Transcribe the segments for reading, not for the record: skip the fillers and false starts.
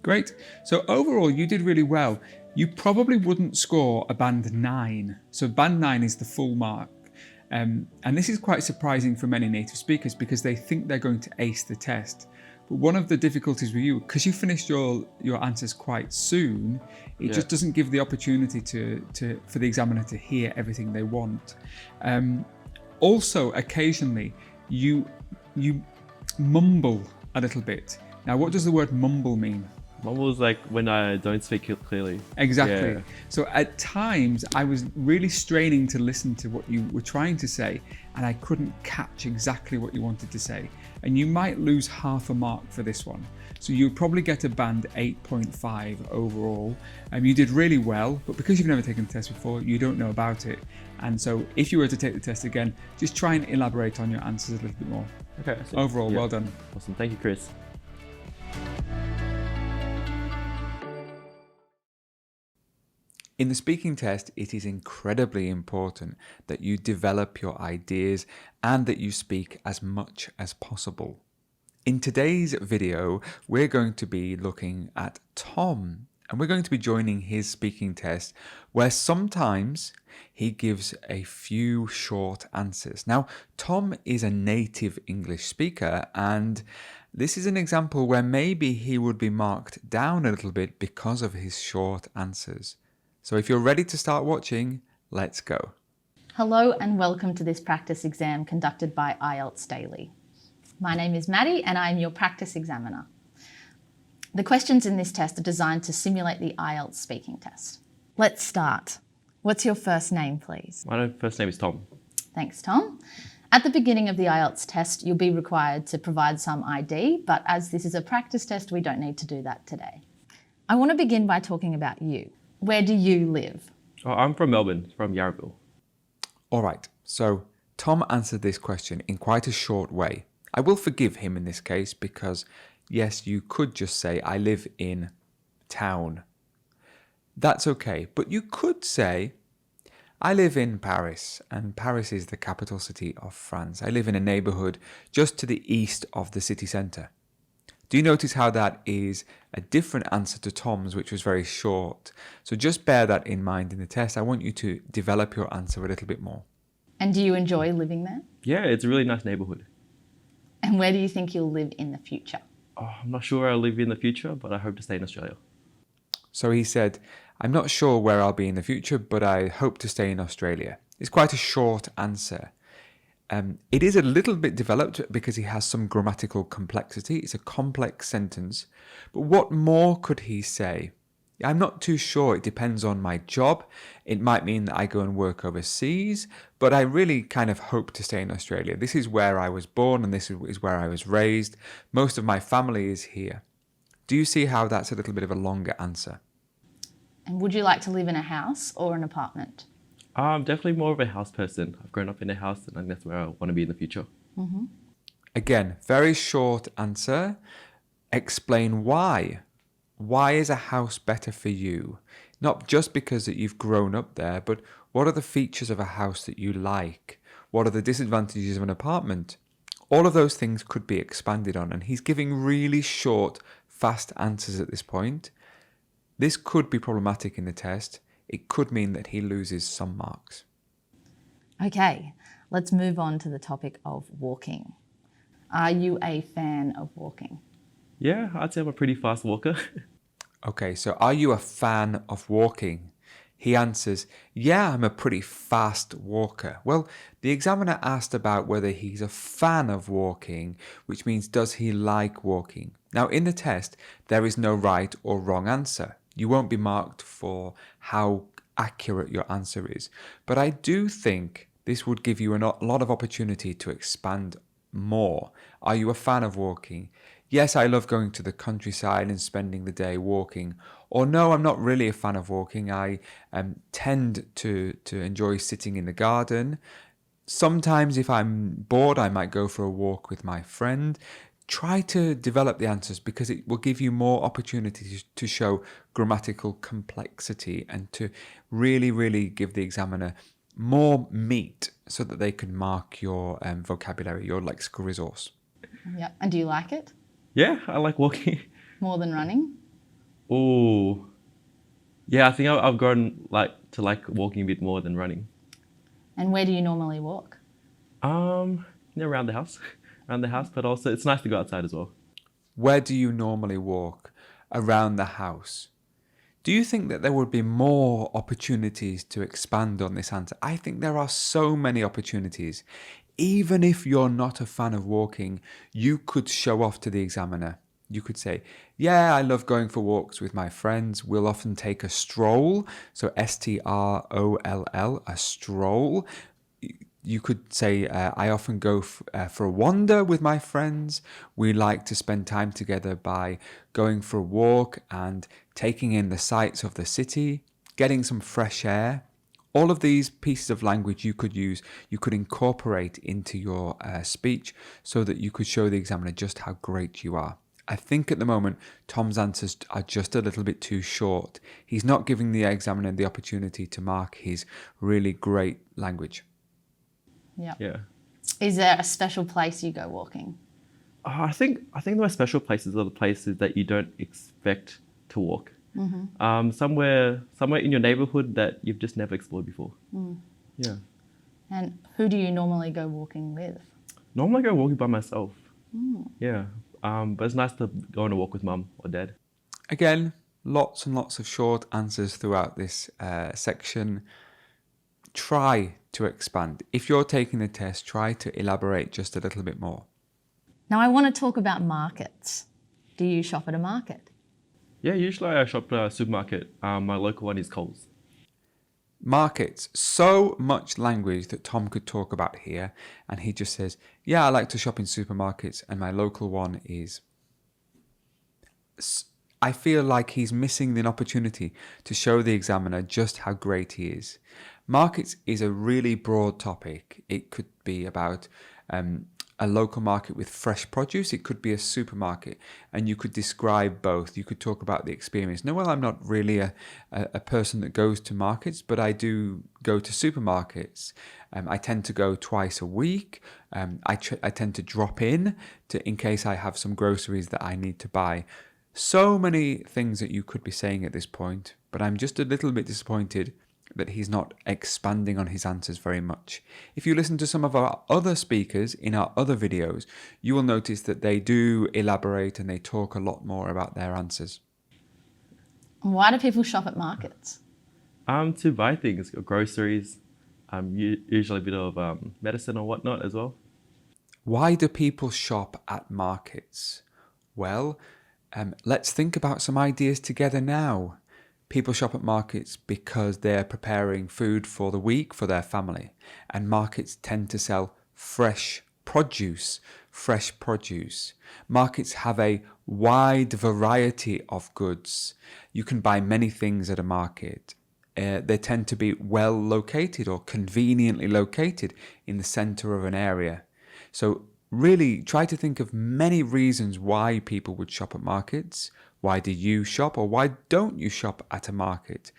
Great. So overall, you did really well. You probably wouldn't score a band 9. So band 9 is the full mark. And this is quite surprising for many native speakers because they think they're going to ace the test. But one of the difficulties with you, because you finished your answers quite soon, it just doesn't give the opportunity for the examiner to hear everything they want. Also, occasionally, you mumble a little bit. Now, what does the word mumble mean? Mumble is like when I don't speak clearly. Exactly. Yeah. So at times I was really straining to listen to what you were trying to say, and I couldn't catch exactly what you wanted to say. And you might lose half a mark for this one. So you'll probably get a band 8.5 overall. You did really well, but because you've never taken the test before, you don't know about it. And so if you were to take the test again, just try and elaborate on your answers a little bit more. Okay. Overall, well done. Awesome. Thank you, Chris. In the speaking test, it is incredibly important that you develop your ideas and that you speak as much as possible. In today's video, we're going to be looking at Tom, and we're going to be joining his speaking test where sometimes he gives a few short answers. Now, Tom is a native English speaker, and this is an example where maybe he would be marked down a little bit because of his short answers. So if you're ready to start watching, let's go. Hello and welcome to this practice exam conducted by IELTS Daily. My name is Maddie and I'm your practice examiner. The questions in this test are designed to simulate the IELTS speaking test. Let's start. What's your first name, please? My first name is Tom. Thanks, Tom. At the beginning of the IELTS test, you'll be required to provide some ID, but as this is a practice test, we don't need to do that today. I want to begin by talking about you. Where do you live? Oh, I'm from Melbourne, from Yarraville. All right, so Tom answered this question in quite a short way. I will forgive him in this case because, yes, you could just say, I live in town. That's okay, but you could say, I live in Paris, and Paris is the capital city of France. I live in a neighbourhood just to the east of the city centre. Do you notice how that is a different answer to Tom's, which was very short? So just bear that in mind in the test. I want you to develop your answer a little bit more. And do you enjoy living there? Yeah, it's a really nice neighbourhood. And where do you think you'll live in the future? Oh, I'm not sure where I'll live in the future, but I hope to stay in Australia. So he said, I'm not sure where I'll be in the future, but I hope to stay in Australia. It's quite a short answer. It is a little bit developed because he has some grammatical complexity. It's a complex sentence. But what more could he say? I'm not too sure. It depends on my job. It might mean that I go and work overseas, but I really kind of hope to stay in Australia. This is where I was born and this is where I was raised. Most of my family is here. Do you see how that's a little bit of a longer answer? And would you like to live in a house or an apartment? I'm definitely more of a house person. I've grown up in a house and I think that's where I want to be in the future. Mm-hmm. Again, very short answer. Explain why. Why is a house better for you? Not just because that you've grown up there, but what are the features of a house that you like? What are the disadvantages of an apartment? All of those things could be expanded on, and he's giving really short, fast answers at this point. This could be problematic in the test. It could mean that he loses some marks. Okay, let's move on to the topic of walking. Are you a fan of walking? Yeah, I'd say I'm a pretty fast walker. Okay, so are you a fan of walking? He answers, yeah, I'm a pretty fast walker. Well, the examiner asked about whether he's a fan of walking, which means does he like walking? Now, in the test, there is no right or wrong answer. You won't be marked for how accurate your answer is. But I do think this would give you a lot of opportunity to expand more. Are you a fan of walking? Yes, I love going to the countryside and spending the day walking. Or no, I'm not really a fan of walking. I tend to enjoy sitting in the garden. Sometimes if I'm bored, I might go for a walk with my friend. Try to develop the answers because it will give you more opportunities to show grammatical complexity and to really, really give the examiner more meat so that they can mark your vocabulary, your lexical resource. Yeah, and do you like it? Yeah, I like walking. More than running? Oh, yeah. I think I've grown to like walking a bit more than running. And where do you normally walk? Around the house, around the house. But also, it's nice to go outside as well. Where do you normally walk? Around the house. Do you think that there would be more opportunities to expand on this answer? I think there are so many opportunities. Even if you're not a fan of walking, you could show off to the examiner. You could say, yeah, I love going for walks with my friends. We'll often take a stroll. So STROLL, a stroll. You could say, I often go for a wander with my friends. We like to spend time together by going for a walk and taking in the sights of the city, getting some fresh air. All of these pieces of language you could use, you could incorporate into your speech so that you could show the examiner just how great you are. I think at the moment, Tom's answers are just a little bit too short. He's not giving the examiner the opportunity to mark his really great language. Yeah. Is there a special place you go walking? I think the most special places are the places that you don't expect to walk. Somewhere in your neighborhood that you've just never explored before. Yeah. And who do you normally go walking with? Normally I go walking by myself. Yeah. But it's nice to go on a walk with mum or dad. Again, lots and lots of short answers throughout this section. Try to expand. If you're taking the test, try to elaborate just a little bit more. Now I want to talk about markets. Do you shop at a market? Yeah, usually I shop at a supermarket. My local one is Coles. Markets, so much language that Tom could talk about here, and he just says, yeah, I like to shop in supermarkets and my local one is. I feel like he's missing the opportunity to show the examiner just how great he is. Markets is a really broad topic. It could be about a local market with fresh produce. It could be a supermarket, and you could describe both. You could talk about the experience. No, well, I'm not really a person that goes to markets, but I do go to supermarkets. I tend to go twice a week. I tend to drop in case I have some groceries that I need to buy. So many things that you could be saying at this point, but I'm just a little bit disappointed that he's not expanding on his answers very much. If you listen to some of our other speakers in our other videos, you will notice that they do elaborate and they talk a lot more about their answers. Why do people shop at markets? To buy things, groceries, usually a bit of medicine or whatnot as well. Why do people shop at markets? Well, let's think about some ideas together now. People shop at markets because they're preparing food for the week for their family, and markets tend to sell fresh produce. Markets have a wide variety of goods. You can buy many things at a market. They tend to be well located or conveniently located in the center of an area. So really try to think of many reasons why people would shop at markets. Why do you shop, or why don't you shop at a market?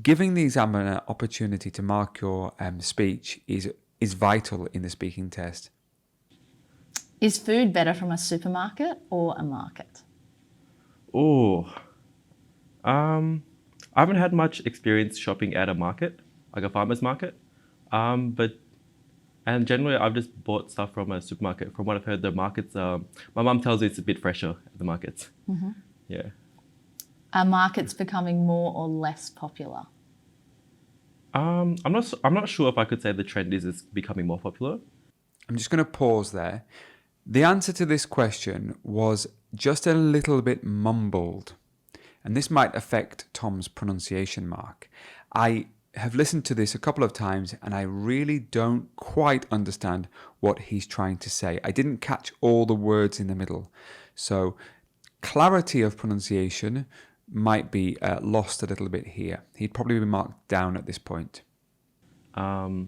Giving the examiner opportunity to mark your speech is vital in the speaking test. Is food better from a supermarket or a market? Oh, I haven't had much experience shopping at a market, like a farmer's market. And generally, I've just bought stuff from a supermarket. From what I've heard, the markets, my mum tells me it's a bit fresher at the markets. Yeah. Are markets becoming more or less popular? I'm not sure if I could say the trend is it's becoming more popular. I'm just going to pause there. The answer to this question was just a little bit mumbled, and this might affect Tom's pronunciation mark. I have listened to this a couple of times and I really don't quite understand what he's trying to say. I didn't catch all the words in the middle. So clarity of pronunciation might be lost a little bit here. He'd probably be marked down at this point. But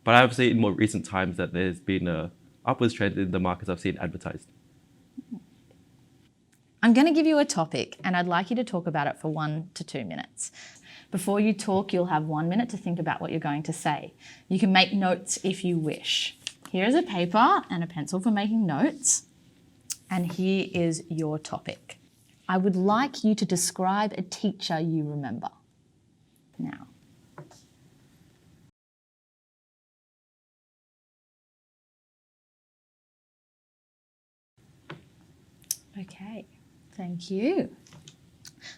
I've seen in more recent times that there's been a upwards trend in the markets I've seen advertised. I'm going to give you a topic and I'd like you to talk about it for 1 to 2 minutes. Before you talk, you'll have 1 minute to think about what you're going to say. You can make notes if you wish. Here is a paper and a pencil for making notes. And here is your topic. I would like you to describe a teacher you remember. Now. Okay, thank you.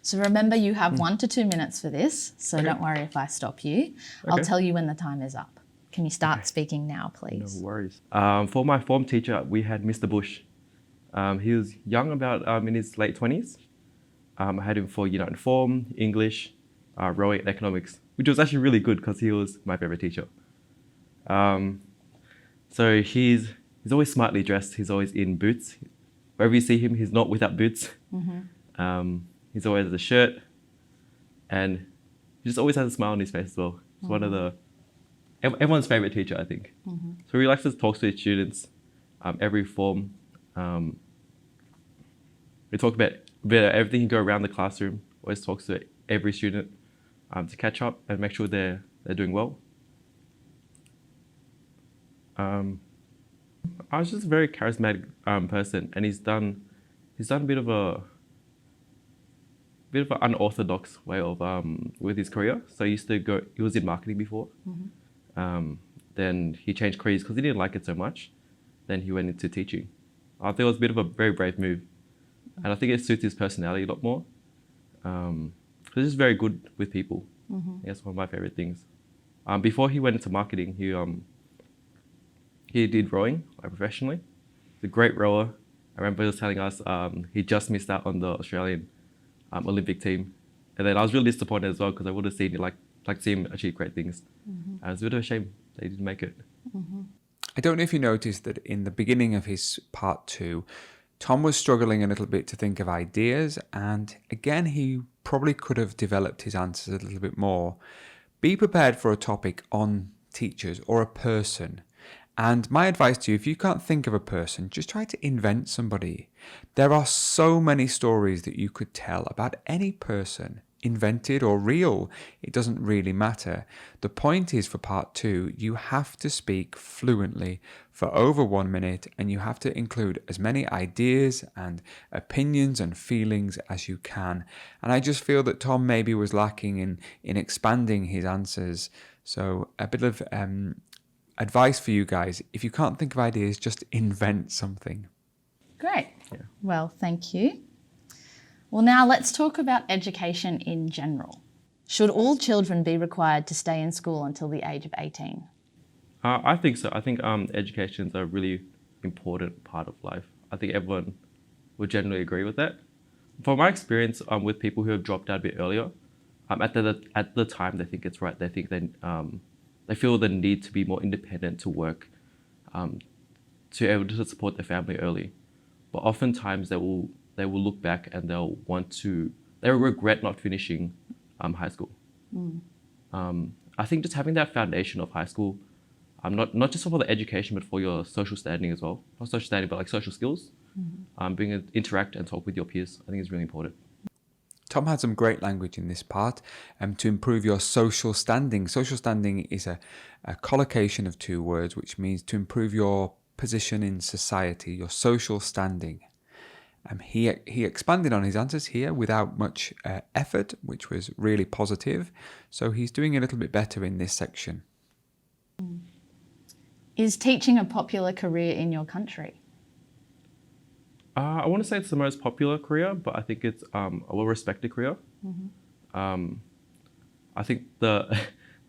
So remember, you have 1 to 2 minutes for this, so don't worry if I stop you. I'll tell you when the time is up. Can you start speaking now, No please? worries. For my form teacher, we had Mr. Bush. He was young, about in his late 20s. I had him for United Form, English, rowing, and economics, which was actually really good because he was my favorite teacher. So he's always smartly dressed. He's always in boots. Wherever you see him, he's not without boots. He's always has a shirt, and he just always has a smile on his face as well. He's one of the everyone's favorite teacher, I think. So he likes to talk to his students, every form. We talk about everything. He go around the classroom. Always talks to every student to catch up and make sure they're doing well. I was just a very charismatic person, and he's done a bit of an unorthodox way of with his career. So he was in marketing before. Then he changed careers because he didn't like it so much. Then he went into teaching. I think it was a bit of a very brave move, and I think it suits his personality a lot more. He's just very good with people. I think that's one of my favorite things. Before he went into marketing, he did rowing professionally. He's a great rower. I remember he was telling us he just missed out on the Australian Olympic team, and then I was really disappointed as well because I would have seen like to see him achieve great things. It was a bit of a shame that he didn't make it. I don't know if you noticed that in the beginning of his part 2, Tom was struggling a little bit to think of ideas, and again, he probably could have developed his answers a little bit more. Be prepared for a topic on teachers or a person. And my advice to you, if you can't think of a person, just try to invent somebody. There are so many stories that you could tell about any person, invented or real. It doesn't really matter. The point is, for part 2, you have to speak fluently for over 1 minute, and you have to include as many ideas and opinions and feelings as you can. And I just feel that Tom maybe was lacking in expanding his answers. So a bit of advice for you guys: if you can't think of ideas, just invent something. Great. Well, thank you. Well, now let's talk about education in general. Should all children be required to stay in school until the age of 18? I think so. I think education is a really important part of life. I think everyone would generally agree with that. From my experience with people who have dropped out a bit earlier, at the time they think it's right. They think they feel the need to be more independent, to work, to be able to support their family early. But oftentimes they will look back and they'll regret not finishing high school. I think just having that foundation of high school, not just for the education, but for your social standing as well. Not social standing, but like social skills. Being able to interact and talk with your peers, I think is really important. Tom had some great language in this part to improve your social standing. Social standing is a collocation of 2 words, which means to improve your position in society, your social standing. He expanded on his answers here without much effort, which was really positive. So he's doing a little bit better in this section. Is teaching a popular career in your country? I want to say it's the most popular career, but I think it's a well-respected career. I think the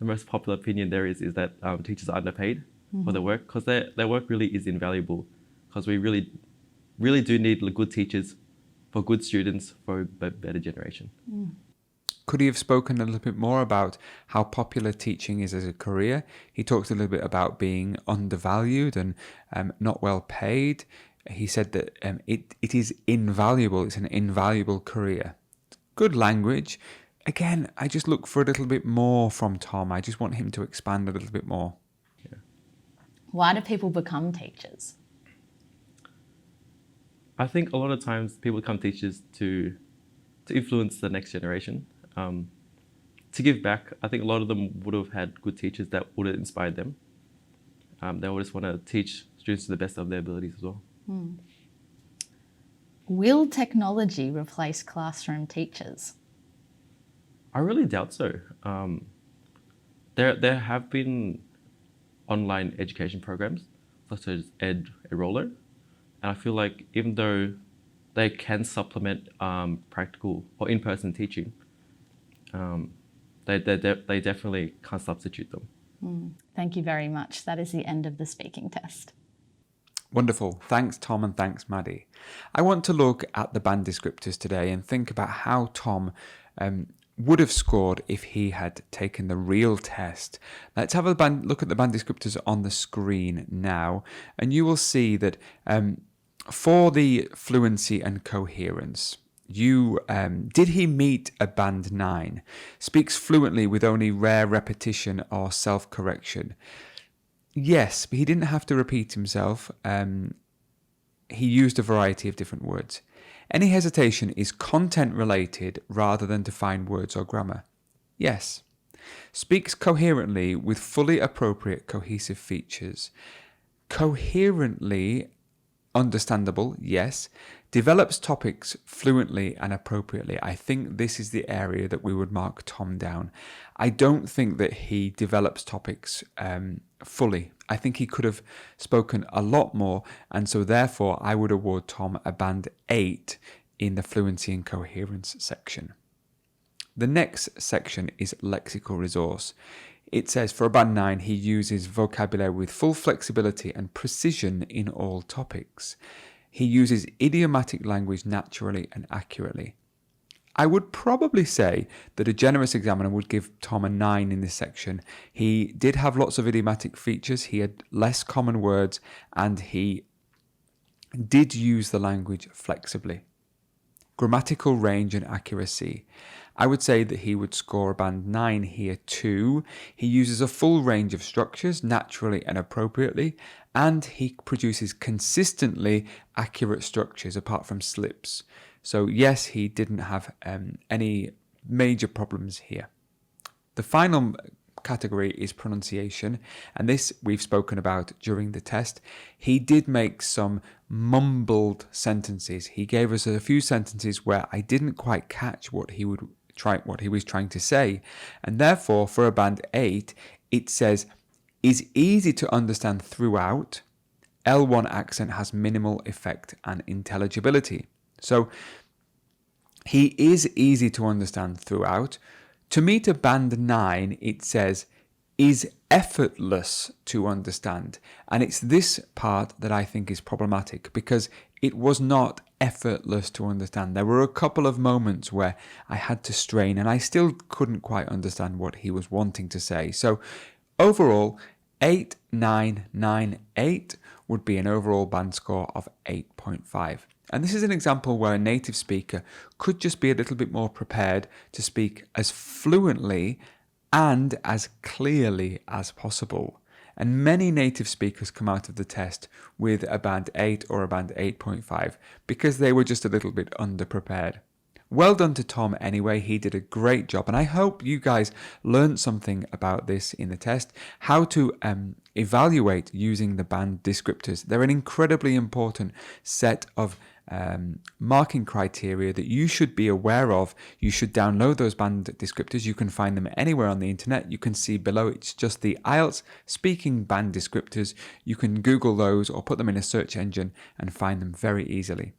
most popular opinion there is that teachers are underpaid for their work, because their work really is invaluable, because we really do need good teachers for good students for a better generation. Could he have spoken a little bit more about how popular teaching is as a career? He talked a little bit about being undervalued and not well paid. He said that it is invaluable. It's an invaluable career. Good language. Again, I just look for a little bit more from Tom. I just want him to expand a little bit more. Why do people become teachers? I think a lot of times people become teachers to influence the next generation, to give back. I think a lot of them would have had good teachers that would have inspired them. They would just want to teach students to the best of their abilities as well. Will technology replace classroom teachers? I really doubt so. There have been online education programs such as Enroller, and I feel like even though they can supplement practical or in-person teaching, they definitely can't substitute them. Thank you very much. That is the end of the speaking test. Wonderful. Thanks, Tom, and thanks, Maddie. I want to look at the band descriptors today and think about how Tom would have scored if he had taken the real test. Let's have a look at the band descriptors on the screen now, and you will see that for the fluency and coherence, did he meet a band 9? Speaks fluently with only rare repetition or self-correction. Yes, but he didn't have to repeat himself. He used a variety of different words. Any hesitation is content related rather than defined words or grammar. Yes. Speaks coherently with fully appropriate cohesive features. Coherently understandable, yes. Develops topics fluently and appropriately. I think this is the area that we would mark Tom down. I don't think that he develops topics fully. I think he could have spoken a lot more, and so therefore I would award Tom a band 8 in the fluency and coherence section. The next section is lexical resource. It says for a band 9, he uses vocabulary with full flexibility and precision in all topics. He uses idiomatic language naturally and accurately. I would probably say that a generous examiner would give Tom a 9 in this section. He did have lots of idiomatic features, he had less common words, and he did use the language flexibly. Grammatical range and accuracy. I would say that he would score a band 9 here too. He uses a full range of structures naturally and appropriately, and he produces consistently accurate structures apart from slips. So yes, he didn't have any major problems here. The final category is pronunciation, and this we've spoken about during the test. He did make some mumbled sentences. He gave us a few sentences where I didn't quite catch what he was trying to say, and therefore for a band 8 it says is easy to understand throughout. L1 accent has minimal effect and intelligibility. So he is easy to understand throughout. To meet a band 9, it says is effortless to understand. And it's this part that I think is problematic, because it was not effortless to understand. There were a couple of moments where I had to strain and I still couldn't quite understand what he was wanting to say. So overall, 8, 9, 9, 8 would be an overall band score of 8.5. And this is an example where a native speaker could just be a little bit more prepared to speak as fluently and as clearly as possible. And many native speakers come out of the test with a band 8 or a band 8.5 because they were just a little bit underprepared. Well done to Tom anyway, he did a great job, and I hope you guys learned something about this in the test, how to evaluate using the band descriptors. They're an incredibly important set of marking criteria that you should be aware of. You should download those band descriptors. You can find them anywhere on the internet. You can see below, it's just the IELTS Speaking Band Descriptors. You can Google those or put them in a search engine and find them very easily.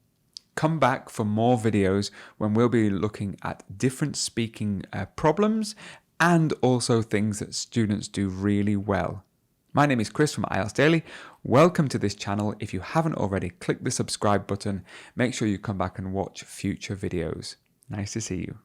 Come back for more videos when we'll be looking at different speaking problems and also things that students do really well. My name is Chris from IELTS Daily. Welcome to this channel. If you haven't already, click the subscribe button. Make sure you come back and watch future videos. Nice to see you.